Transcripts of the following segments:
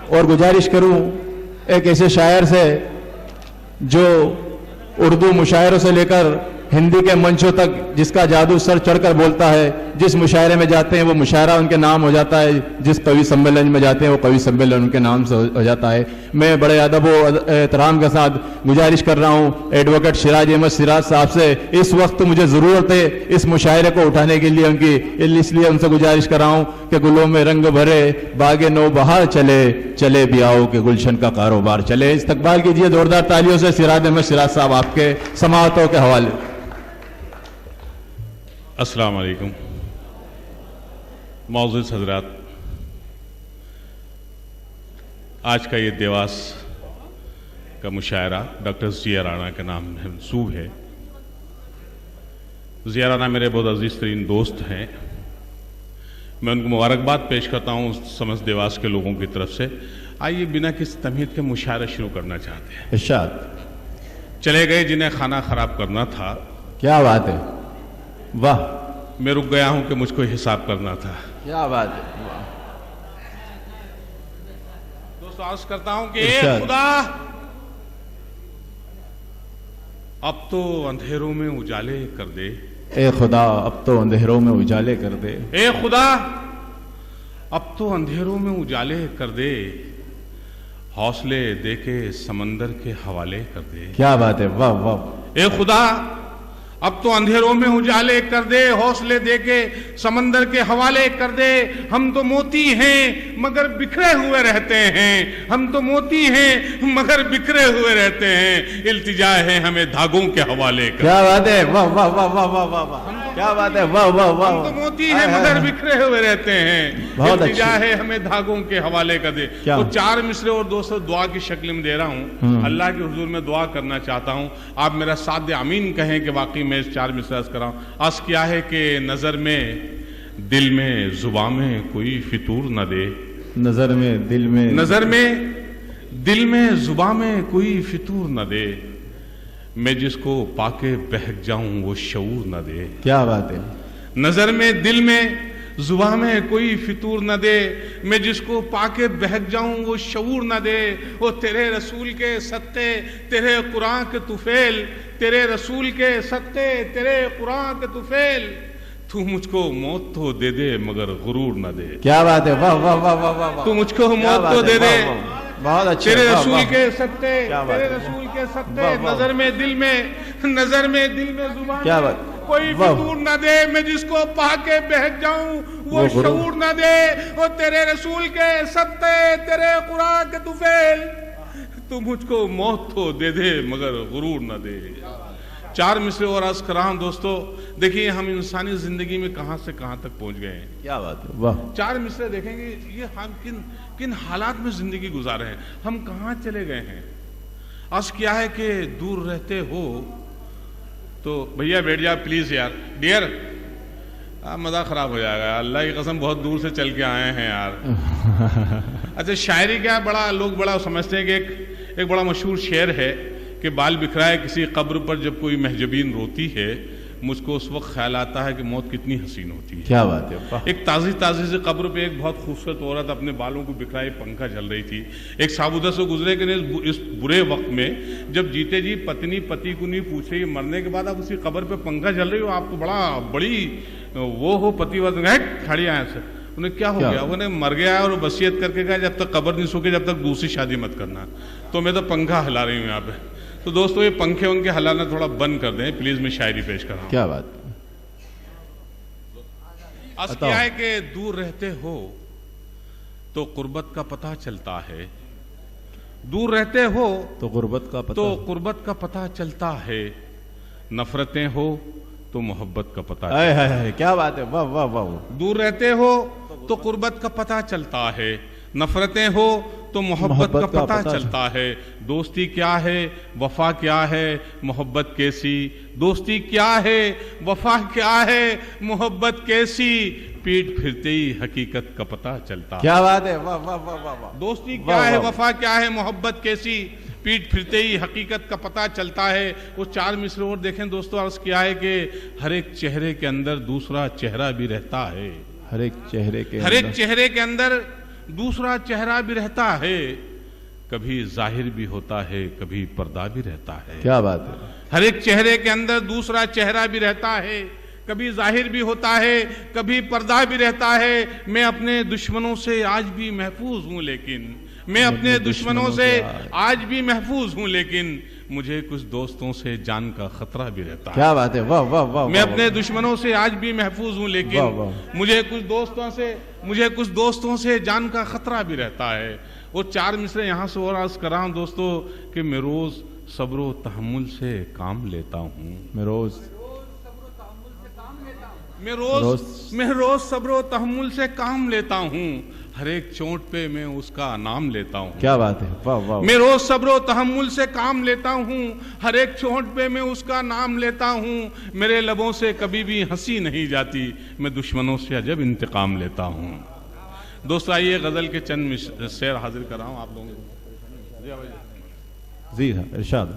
और गुजारिश करूं एक ऐसे शायर से जो उर्दू मुशायरों से लेकर हिंदी के मंचों तक जिसका जादू सर चढ़कर बोलता है। जिस मुशायरे में जाते हैं वो मुशायरा उनके नाम हो जाता है, जिस कवि सम्मेलन में जाते हैं वो कवि सम्मेलन उनके नाम से हो जाता है। मैं बड़े अदब व एहतराम के साथ गुजारिश कर रहा हूँ एडवोकेट सिराज अहमद सिराज साहब से, इस वक्त मुझे ज़रूरत है इस मुशायरे को उठाने के लिए उनकी, इसलिए उनसे गुजारिश कर रहा हूँ कि गुलों में रंग भरे बागे नो बहार चले, चले भी आओ कि गुलशन का कारोबार चले। इस्तकबाल कीजिए जोरदार तालियों से सिराज अहमद सिराज साहब आपके समाअतों के हवाले। अस्सलाम वालेकुम मौजूद हजरात, आज का ये देवास का मुशायरा डॉक्टर ज़िया राणा के नाम मंसूब है। ज़िया राणा मेरे बहुत अजीज तरीन दोस्त हैं, मैं उनको मुबारकबाद पेश करता हूँ समस्त देवास के लोगों की तरफ से। आइए बिना किसी तमहीद के मुशायरा शुरू करना चाहते हैं। इरशाद। चले गए जिन्हें खाना खराब करना था। क्या बात है, वाह। मैं रुक गया हूं कि मुझको हिसाब करना था। क्या बात है, वाह। दोस्तों अर्ज करता हूं कि ए खुदा, अब तो अंधेरों में उजाले कर दे। ए खुदा अब तो अंधेरों में उजाले कर दे। ए खुदा अब तो अंधेरों में उजाले कर दे, हौसले देके समंदर के हवाले कर दे। क्या बात है, वाह वाह। ए खुदा अब तो अंधेरों में उजाले कर दे, हौसले देके समंदर के हवाले कर दे। हम तो मोती हैं मगर बिखरे हुए रहते हैं, हम तो मोती हैं मगर बिखरे हुए रहते हैं। इल्तिजा है हमें धागों के हवाले कर। क्या बात है, वाह वाह वाह वाह वाह वाह वाह। क्या बात है, वाह वाह वाह। हम तो मोती हैं मगर बिखरे हुए रहते हैं, बहुत इल्तिजा है हमें धागों के हवाले कर दे। तो 4 मिसरे और दोस्तों दुआ की शक्ल में दे रहा हूँ। अल्लाह के हुजूर में दुआ करना चाहता हूँ, आप मेरा साथ आमीन कहें कि वाकई में 4 मिसरे अर्ज कराऊं। अर्ज किया है कि नजर में दिल में जुबां में कोई फितूर न दे। नजर में दिल में, नजर में दिल में जुबां में कोई फितूर न दे, मैं जिसको पाके बहक जाऊं वो शऊर न दे। क्या बात है। नजर में दिल में जुबां में कोई फितूर न दे, मैं जिसको पाके बहक जाऊं वो शऊर न दे। वो तेरे रसूल के सत्ते तेरे कुरान के तुफेल, तेरे रसूल के सत्ते तेरे कुरान के तुफेल, तू मुझको मौत तो दे दे मगर गुरूर न दे। क्या बात है, वाह वाह वाह वाह वाह। तू मुझको मौत तो दे दे, बहुत अच्छे। तेरे रसूल के सत्ते तेरे रसूल के सत्ते, नजर में दिल में, नजर में दिल में जुबान क्या बात, कोई फितूर न दे, मैं जिसको पाके बहक जाऊं वो शऊर न दे। वो तेरे रसूल के सत्ते तेरे कुरान के तुफेल, तू मुझको मौत तो दे दे मगर गुरूर न दे। 4 मिसरे और अर्ज कर रहा हूं दोस्तों। देखिए हम इंसानी जिंदगी में कहां से कहां तक पहुंच गए हैं। क्या बात है, वाह। 4 मिसरे देखेंगे ये हम किन हालात में जिंदगी गुजारे हैं, हम कहां चले गए हैं। अर्ज किया है कि दूर रहते हो तो भैया बैठ जा प्लीज यार डियर, मजा खराब हो जाएगा, अल्लाह की कसम बहुत दूर से चल के आए हैं यार। अच्छा शायरी क्या बड़ा लोग बड़ा समझते हैं कि एक बड़ा मशहूर शेर है कि बाल बिखराए किसी कब्र पर जब कोई महजबीन रोती है, मुझको उस वक्त ख्याल आता है कि मौत कितनी हसीन होती है। क्या बात है। एक ताज़ी से कब्र पे एक बहुत खूबसूरत औरत अपने बालों को बिखराए पंखा झल रही थी। एक साबुदा से गुजरे कि इस बुरे वक्त में जब जीते जी पत्नी पति को नहीं पूछ रही, मरने के बाद आप उसी कब्र पे पंखा झल रही हो, आप तो बड़ी वो हो पतिवर्त खड़ी आए से। उन्हें क्या हो गया, उन्हें मर गया और वसीयत करके गया जब तक कब्र नहीं सूखे जब तक दूसरी शादी मत करना। तो मैं तो पंखा हिला रही हूँ यहाँ पे। तो दोस्तों ये पंखे उनके हलाना थोड़ा बंद कर दें प्लीज, मैं शायरी पेश कर रहा हूं। क्या बात। अर्ज किया है कि दूर रहते हो तो कुर्बत का पता चलता है, दूर रहते हो तो गुर्बत का पता चलता है, नफरतें हो तो मोहब्बत का पता है। क्या बात है, वाह वाह वाह। दूर रहते हो तो कुर्बत का पता चलता है, नफरतें हो तो मोहब्बत का पता चलता है। दोस्ती क्या है वफा क्या है मोहब्बत कैसी, दोस्ती क्या है वफा क्या है मोहब्बत कैसी, पीठ फिरते ही हकीकत का पता चलता है। क्या बात है, वाह वाह वाह वाह। दोस्ती क्या है वफा क्या है मोहब्बत कैसी, पीठ फिरते ही हकीकत का पता चलता है। वो 4 मिसरे और देखें दोस्तों। अर्ज किया है कि हर एक चेहरे के अंदर दूसरा चेहरा भी रहता है, हर एक चेहरे के अंदर दूसरा चेहरा भी रहता है, कभी जाहिर भी होता है, कभी पर्दा भी रहता है। क्या बात है। हर एक चेहरे के अंदर दूसरा चेहरा भी रहता है, कभी जाहिर भी होता है, कभी पर्दा भी रहता है। मैं अपने दुश्मनों से आज भी महफूज हूं, लेकिन मैं अपने दुश्मनों से आज भी महफूज हूं, लेकिन मुझे कुछ दोस्तों से जान का खतरा भी रहता है। क्या बात है, वाह वाह वाह। मैं अपने दुश्मनों से आज भी महफूज हूं, लेकिन वाह, वाह। मुझे कुछ दोस्तों से जान का खतरा भी रहता है। वो 4 मिसरे यहाँ से और अर्ज कर रहा हूं दोस्तों कि मैं रोज सब्र तहम्मुल से काम लेता हूँ। मैं रोज सब्र तहम्मुल से काम लेता हूँ। हर एक चोट पे मैं उसका नाम लेता हूँ। क्या बात है, वाह वाह। मैं रोज सब्र तहम्मुल से काम लेता हूँ, हर एक चोट पे मैं उसका नाम लेता हूँ। मेरे लबों से कभी भी हंसी नहीं जाती, मैं दुश्मनों से अजब इंतकाम लेता हूँ। दोस्तों आइए गजल के चंद शेर हाजिर कर रहा हूँ आप लोगों को। जी हाँ, इरशाद।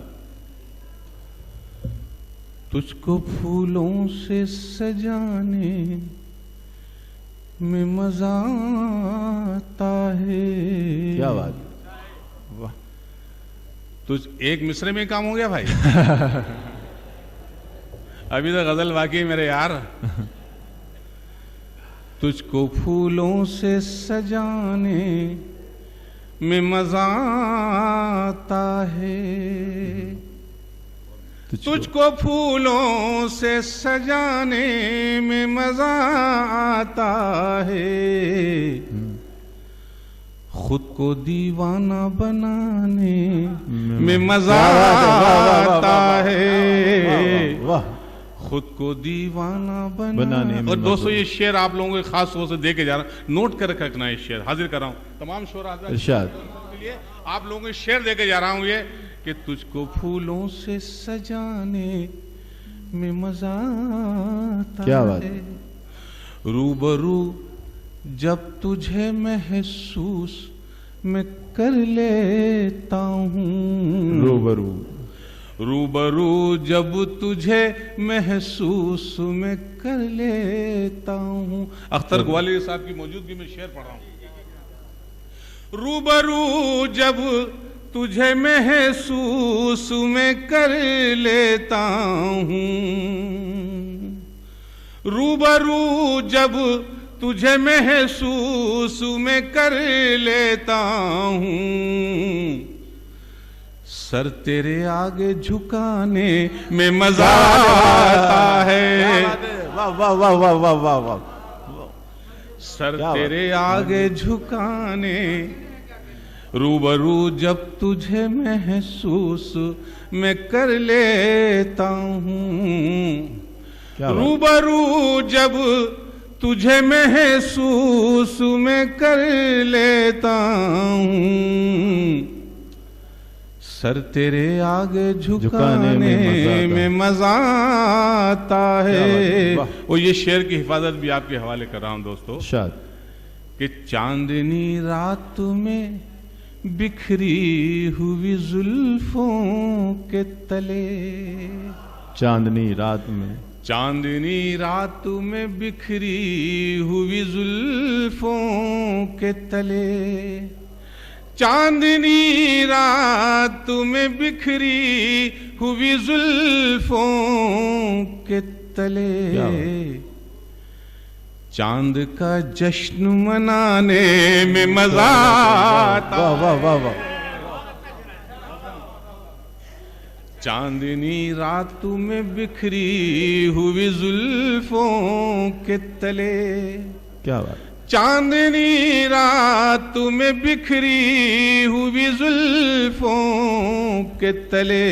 तुझको फूलों से सजाने में मजा आता है। क्या बात, वाह। तुझ एक मिसरे में काम हो गया भाई। अभी तो गजल बाकी मेरे यार। तुझको फूलों से सजाने में मजा आता है, तुझको फूलों से सजाने में मजा आता है, खुद को दीवाना बनाने में मजा आता है, खुद को दीवाना बनाने में। और दोस्तों ये शेर आप लोगों को खास तौर से दे के जा रहा हूं, नोट कर रखना। ये शेर हाजिर कर रहा हूं तमाम शोरा के लिए, आप लोगों को शेर दे के जा रहा हूं ये कि तुझको फूलों से सजाने में मजा आता क्या बात है, रूबरू जब तुझे महसूस मैं कर लेता हूँ, रूबरू जब तुझे महसूस मैं कर लेता हूँ। अख्तर ग्वालियर साहब की मौजूदगी में शेर पढ़ रहा हूँ। रूबरू जब तुझे महसूस मैं कर लेता हूँ, रूबरू जब तुझे महसूस मैं कर लेता हूँ, सर तेरे आगे झुकाने में मजा आता है। वाह वाह वाह वाह वाह वाह वाह। सर तेरे आगे झुकाने, रूबरू जब तुझे महसूस मैं कर लेता हूँ, रूबरू जब तुझे महसूस मैं कर लेता हूँ, सर तेरे आगे झुकाने में मजा आता है। और ये शेर की हिफाजत भी आपके हवाले कर रहा हूं दोस्तों कि चांदनी रात में बिखरी हुई जुल्फों के तले, चांदनी रात में, चांदनी रात में बिखरी हुई जुल्फों के तले, चांदनी रात में बिखरी हुई जुल्फों के तले, चांद का जश्न मनाने में मजा आता। वाह वाह वाह। चांदनी रात में बिखरी हुई जुल्फों के तले, क्या बात, चांदनी रात में बिखरी हुई जुल्फों के तले,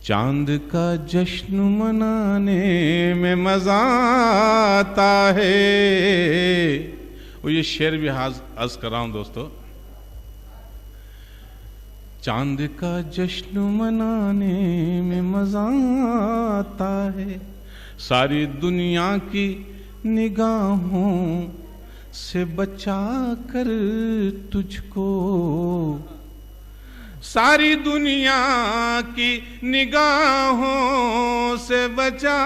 चांद का जश्न मनाने में मजा आता है। और ये शेर भी अर्ज कर रहा हूं दोस्तों, चांद का जश्न मनाने में मजा आता है, सारी दुनिया की निगाहों से बचा कर तुझको, सारी दुनिया की निगाहों से बचा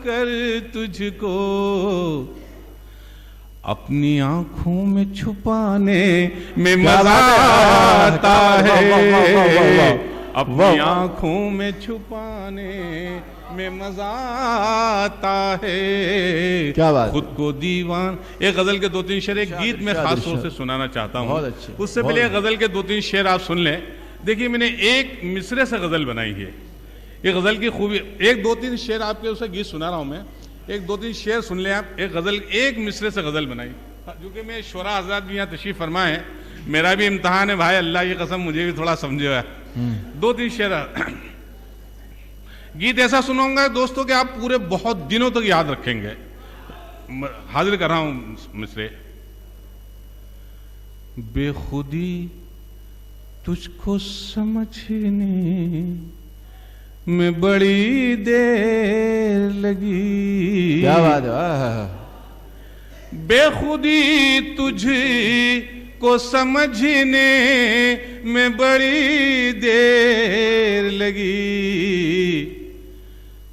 कर तुझको, अपनी आंखों में छुपाने में मजा आता है, अपनी आंखों में छुपाने में मजा आता है, क्या बात, खुद को दीवान। एक गजल के 2-3 शेर एक गीत में खास तौर से सुनाना चाहता हूँ। उससे पहले गजल के 2-3 शेर आप सुन लें। देखिए मैंने एक मिसरे से गजल बनाई है। ये गजल की खूबी, एक 2-3 शेर आपके उसे गीत सुना रहा हूं मैं, एक 2-3 शेर सुन ले आप। एक गजल, एक मिसरे से गजल बनाई, क्योंकि मैं शोरा हज़रात भी यहाँ तशरीफ फरमा है, मेरा भी इम्तहान है भाई, अल्लाह की कसम मुझे भी थोड़ा समझे हुआ है। 2-3 शेर गीत ऐसा सुनाऊंगा दोस्तों कि आप पूरे बहुत दिनों तक याद रखेंगे। हाजिर कर रहा हूं मिसरे। बेखुदी तुझको समझने में बड़ी देर लगी, क्या बात है, बेखुदी तुझको समझने में बड़ी देर लगी,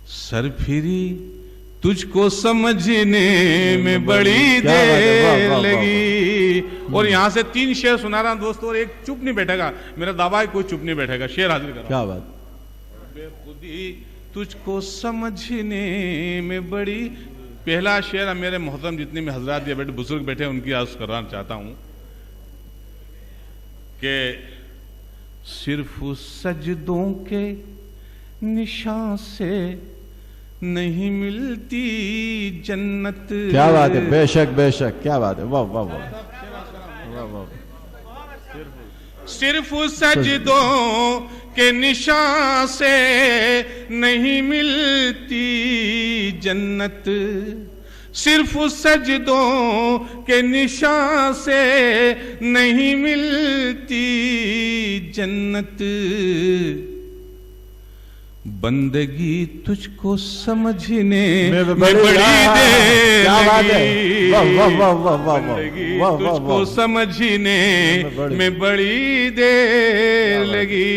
सरफिरी तुझको समझने में बड़ी देर लगी। और यहां से 3 शेर सुना रहा हूं दोस्तों, और एक चुप नहीं बैठेगा, मेरा दावा है कोई चुप नहीं बैठेगा। शेर हाजिर कर, क्या बात। बेखुदी तुझको समझने में बड़ी, पहला शेर अब मेरे मोहतरम जितने में हजरात या बेटे बुजुर्ग बैठे उनकी अर्ज करना चाहता हूं कि सिर्फ सजदों के निशान से नहीं मिलती जन्नत। क्या बात है, बेशक बेशक, क्या बात है, वाह वाह वाह वाह वाह। सिर्फ सजदों के निशान से नहीं मिलती जन्नत, सिर्फ सजदों के निशान से नहीं मिलती जन्नत, बंदगी तुझको समझने में बड़ी देर लगी, बंदगी तुझको समझने में बड़ी देर लगी।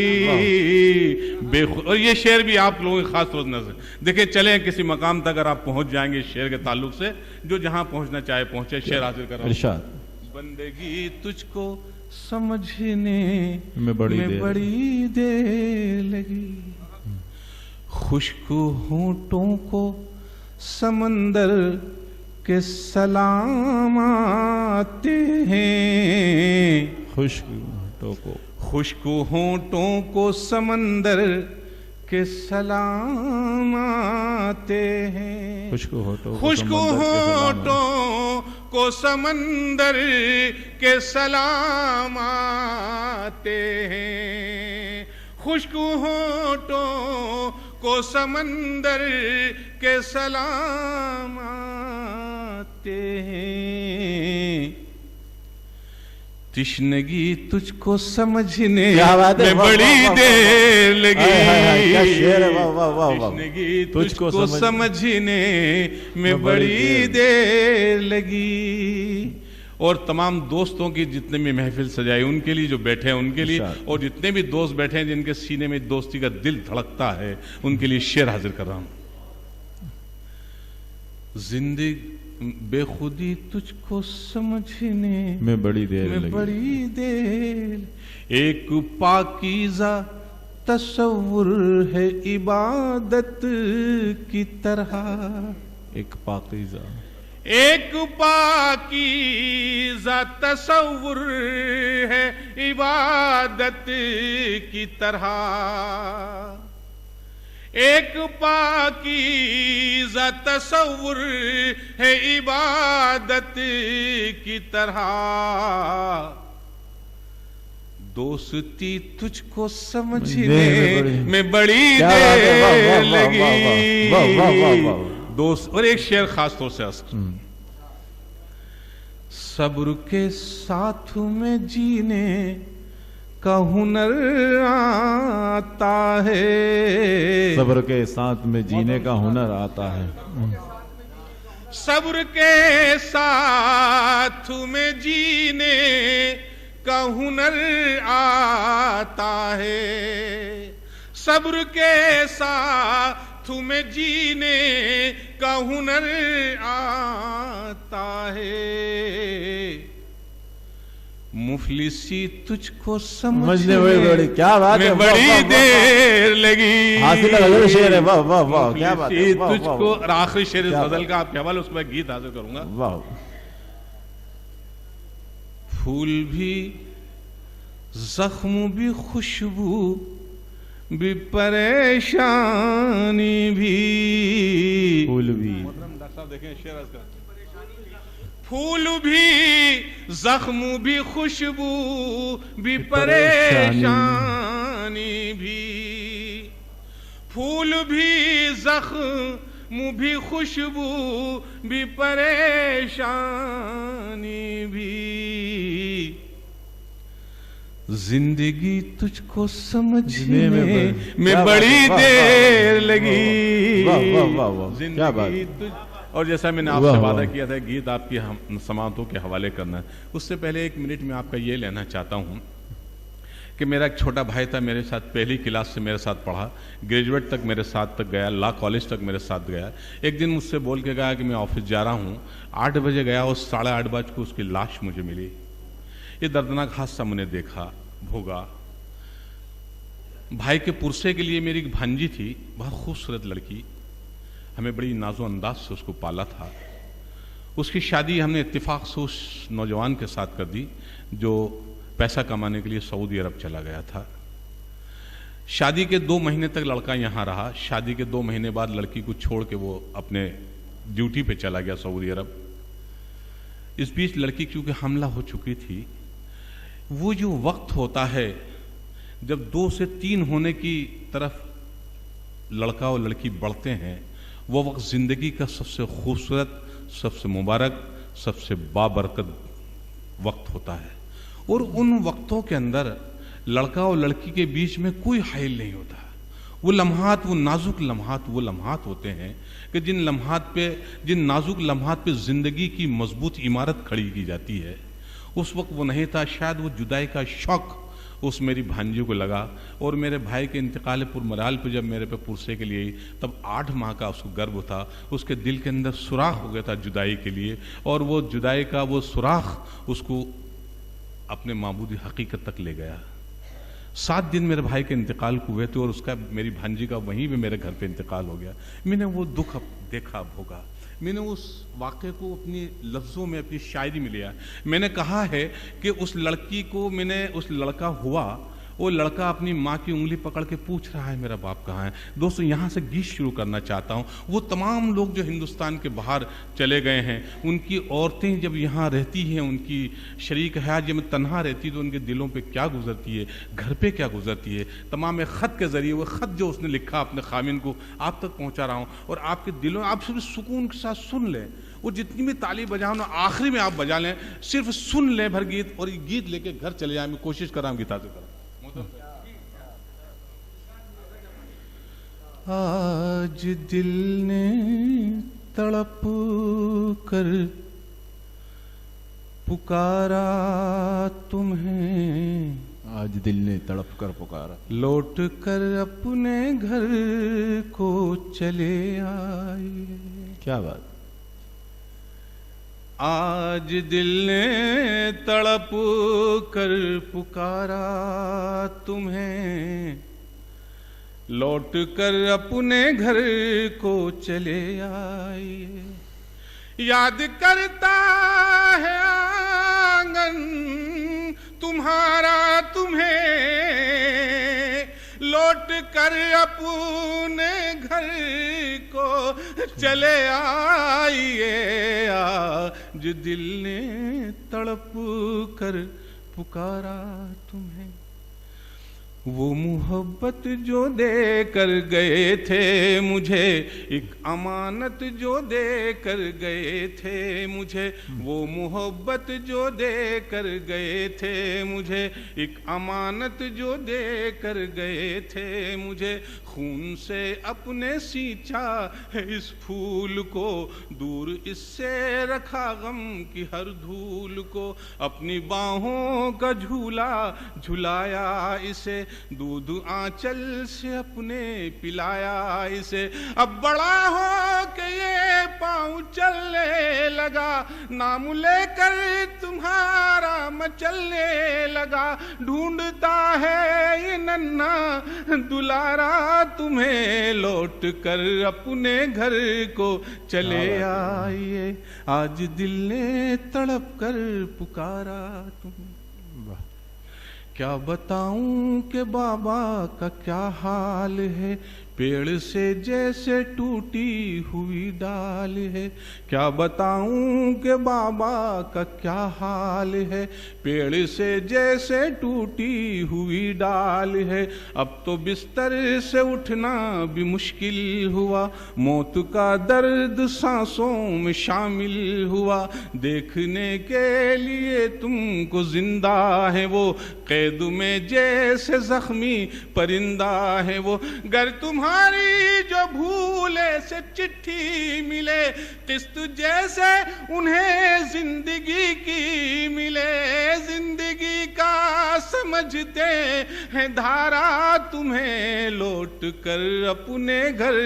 और ये शेर भी आप लोगों की खास तौर नजर देखिए, चले किसी मकाम तक अगर आप पहुंच जाएंगे शेर के ताल्लुक से, जो जहां पहुंचना चाहे पहुंचे। शेर हाजिर कर रहा हूं। बंदगी तुझको समझने में बड़ी देर लगी, खुश्क होंठों को समंदर के सलाम आते हैं, खुश्क होंठों को समंदर के सलाम आते हैं, खुश्क होंठों को समंदर के सलाम आते हैं, खुश्क होंठों को समंदर के सलाम आते हैं, तिश्नगी तुझको समझने में बड़ी देर लगी, तिश्नगी तुझको समझने में बड़ी देर लगी। और तमाम दोस्तों की जितने भी महफिल सजाई उनके लिए, जो बैठे हैं उनके लिए, और जितने भी दोस्त बैठे हैं जिनके सीने में दोस्ती का दिल धड़कता है, उनके लिए शेर हाजिर कर रहा हूं। जिंदगी बेखुदी तुझको समझने में बड़ी देर, एक पाकीज़ा तसव्वुर है इबादत की तरह, एक पाकीज़ा तसव्वुर है इबादत की तरह, एक पाकीज़ा तसव्वुर है इबादत की तरह, दोस्ती तुझको समझने में बड़ी देर लगी, दोस्त। और एक शेर खास तौर से सब्र के साथ में जीने का हुनर आता है, सब्र के साथ में जीने का हुनर आता है, सब्र के साथ में जीने का हुनर आता है, सब्र के साथ में जीने का हुनर आता है, मुफलिसी तुझको समझने में बड़ी क्या बात है, में बड़ी देर लगी। हासिल गजल शेर है, वाह वाह वाह, क्या बात है, वाह, तुझको। वाह, और आखिरी शेर इस गजल का आपके हवाले, उसके बाद गीत हासिल करूंगा। वाह। फूल भी जख्म भी खुशबू भी परेशानी भी, फूल भी, डॉक्टर साहब देखें शेर का, फूल भी जख्म भी खुशबू भी परेशानी भी, फूल भी जख्म भी खुशबू भी परेशानी भी, जिंदगी तुझको समझने में बड़ी देर लगी। जिंदगी तुझ। और जैसा मैंने आपसे वादा किया था गीत आपकी हम समातों के हवाले करना है, उससे पहले 1 मिनट में आपका ये लेना चाहता हूँ कि मेरा एक छोटा भाई था, मेरे साथ पहली क्लास से मेरे साथ पढ़ा, ग्रेजुएट तक मेरे साथ तक गया, लॉ कॉलेज तक मेरे साथ गया। एक दिन मुझसे बोल के गया कि मैं ऑफिस जा रहा हूँ, 8 बजे गया और 8:30 बजे को उसकी लाश मुझे मिली। ये दर्दनाक हादसा मैंने देखा, भोगा। भाई के पुरसे के लिए मेरी एक भांजी थी, बहुत खूबसूरत लड़की, हमें बड़ी नाजो अंदाज से उसको पाला था। उसकी शादी हमने इत्तेफाक से उस नौजवान के साथ कर दी जो पैसा कमाने के लिए सऊदी अरब चला गया था। शादी के 2 महीने तक लड़का यहाँ रहा। शादी के 2 महीने बाद लड़की को छोड़ के वो अपने ड्यूटी पे चला गया सऊदी अरब। इस बीच लड़की क्योंकि हमला हो चुकी थी, वो जो वक्त होता है जब 2 से 3 होने की तरफ लड़का और लड़की बढ़ते हैं, वो वक्त जिंदगी का सबसे खूबसूरत, सबसे मुबारक, सबसे बाबरकत वक्त होता है। और उन वक्तों के अंदर लड़का और लड़की के बीच में कोई हाइल नहीं होता। वो लम्हात, वो नाजुक लम्हात, वो लम्हात होते हैं कि जिन नाजुक लम्हात पे जिंदगी की मजबूत इमारत खड़ी की जाती है। उस वक्त वो नहीं था। शायद वो जुदाई का शौक उस मेरी भांजी को लगा। और मेरे भाई के इंतकाल पुरमराल पे जब मेरे पे पुरसे के लिए, तब 8 माह का उसको गर्भ था। उसके दिल के अंदर सुराख हो गया था जुदाई के लिए, और वो जुदाई का वो सुराख उसको अपने माबूदी हकीकत तक ले गया। 7 दिन मेरे भाई के इंतकाल को हुए थे और उसका, मेरी भांजी का वहीं पे मेरे घर पे इंतकाल हो गया। मैंने वो दुख देखा, भोगा। मैंने उस वाक़े को अपनी लफ्ज़ों में, अपनी शायरी में लिया। मैंने कहा है कि उस लड़की को मैंने, उस लड़का हुआ, वो लड़का अपनी माँ की उंगली पकड़ के पूछ रहा है मेरा बाप कहाँ है। दोस्तों, यहाँ से गीत शुरू करना चाहता हूँ। वो तमाम लोग जो हिंदुस्तान के बाहर चले गए हैं, उनकी औरतें जब यहाँ रहती हैं, उनकी शरीक हयात जब तन्हा रहती है तो उनके दिलों पे क्या गुजरती है, घर पे क्या गुजरती है। तमाम एक ख़त के ज़रिए, वो ख़त जो उसने लिखा अपने खामिन को, आप तक पहुँचा रहा हूँ। और आपके दिलों, आप सिर्फ सुकून के साथ सुन लें। वो जितनी भी ताली बजाओ ना, आखिरी में आप बजा लें, सिर्फ सुन लें भर गीत, और ये गीत लेके घर चले जाए। मैं कोशिश कर रहा हूँ गीता से करूँ। आज दिल ने तड़प कर पुकारा तुम्हें, आज दिल ने तड़प कर पुकारा, लौट कर अपने घर को चले आए। क्या बात। आज दिल ने तड़प कर पुकारा तुम्हें, लौट कर अपने घर को चले आए। याद करता है आंगन तुम्हारा तुम्हें, लौट कर अपने घर को चले आइए। आज दिल ने तड़प कर पुकारा तुम्हें, वो मोहब्बत जो दे कर गए थे मुझे, एक अमानत जो दे कर गए थे मुझे, वो मोहब्बत जो दे कर गए थे मुझे, एक अमानत जो दे कर गए थे मुझे। खून से अपने सींचा है इस फूल को, दूर इससे रखा गम की हर धूल को, अपनी बाहों का झूला झुलाया इसे, दूध आंचल से अपने पिलाया इसे। अब बड़ा हो के ये पाँव चलने लगा, नाम लेकर तुम्हारा मचलने लगा। ढूंढता है ये नन्हा दुलारा तुम्हें, लौट कर अपने घर को चले आइए। आज दिल ने तड़प कर पुकारा तुम्हें। क्या बताऊं कि बाबा का क्या हाल है, पेड़ से जैसे टूटी हुई डाल है। क्या बताऊं कि बाबा का क्या हाल है, पेड़ से जैसे टूटी हुई डाल है। अब तो बिस्तर से उठना भी मुश्किल हुआ, मौत का दर्द सांसों में शामिल हुआ। देखने के लिए तुमको जिंदा है वो, कैद में जैसे जख्मी परिंदा है वो। गर तुम्हारी जो भूले से चिट्ठी मिले, किस्त जैसे उन्हें जिंदगी की मिले। जिंदगी का समझते हैं धारा तुम्हें, लौट कर अपने घर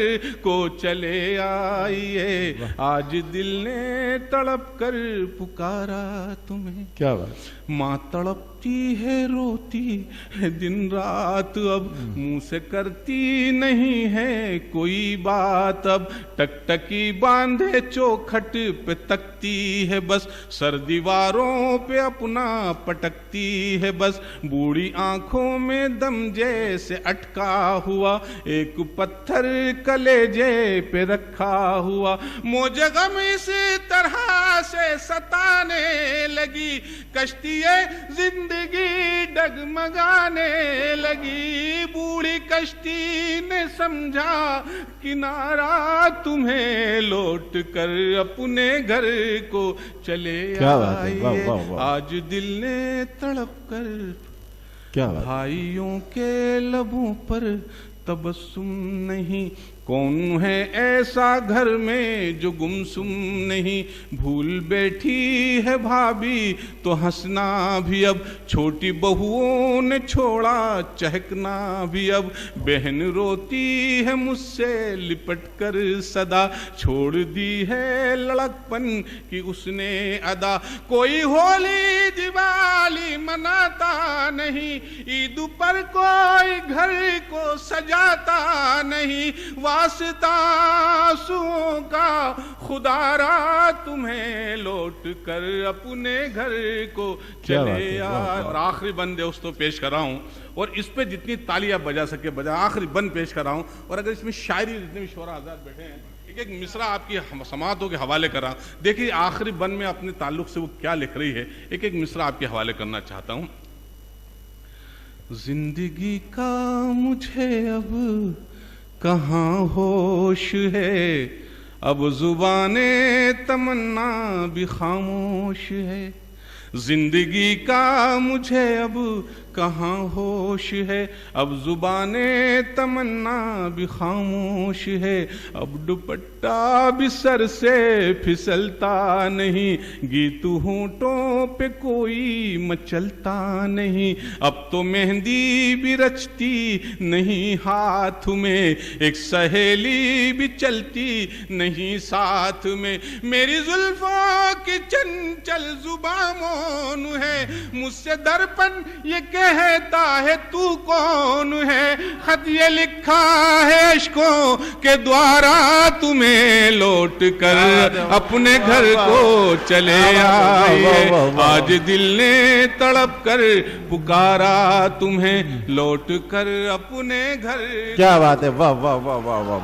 को चले आइए। आज दिल ने तड़प कर पुकारा तुम्हें। क्या बात। माँ तड़पती है रोती है दिन रात, अब मुंह से करती नहीं है कोई बात। अब टकटकी बांधे चौखट पे तकती है बस, सर दीवारों पे अपना पटकती है बस। बूढ़ी आंखों में दम जैसे अटका हुआ, एक पत्थर कलेजे पे रखा हुआ। मौज गम इस तरह से सताने लगी, कश्ती जिंदगी डगमगाने लगी। बूढ़ी कश्ती ने समझा किनारा तुम्हें, लौट कर अपने घर को चले आइए। आज दिल ने तड़प कर क्या बात। भाइयों के लबों पर तबस्सुम नहीं, कौन है ऐसा घर में जो गुमसुम नहीं। भूल बैठी है भाभी तो हंसना भी अब, छोटी बहुओं ने छोड़ा चहकना भी अब। बहन रोती है मुझसे लिपट कर सदा, छोड़ दी है लड़कपन की उसने अदा। कोई होली दिवाली मनाता नहीं, ईद पर कोई घर को सजाता नहीं। वास्ता आंसुओं का खुदारा तुम्हें, लौट कर अपने घर को चले आ। और आखिरी बंद दोस्तों पेश कर रहा हूं, और इस पे जितनी तालियां बजा सके बजा। आखिरी बंद पेश कर रहा हूं, और अगर इसमें शायरी जितने भी शोरा आजाद बैठे हैं, एक एक मिसरा आपकी समातों के हवाले कर रहा हूं। देखिए आखिरी बंद में अपने ताल्लुक से वो क्या लिख रही है, एक एक मिसरा आपके हवाले करना चाहता हूं। जिंदगी का मुझे अब कहाँ होश है, अब जुबाने तमन्ना भी खामोश है। जिंदगी का मुझे अब कहाँ होश है, अब जुबाने तमन्ना भी खामोश है। अब दुपट्टा भी सर से फिसलता नहीं, गीत होंठों पे कोई मचलता नहीं। अब तो मेहंदी भी रचती नहीं हाथ में, एक सहेली भी चलती नहीं साथ में। मेरी जुल्फों की चंचल जुबां मौन है, मुझसे दर्पण ये कहता है तू कौन है। खत ये लिखा है अश्कों के द्वारा तुम्हें, लौट कर अपने घर को चले आइए। आज दिल ने तड़प कर पुकारा तुम्हें, लौट कर अपने घर। क्या बात है, वाह वाह वाह वाह वाह।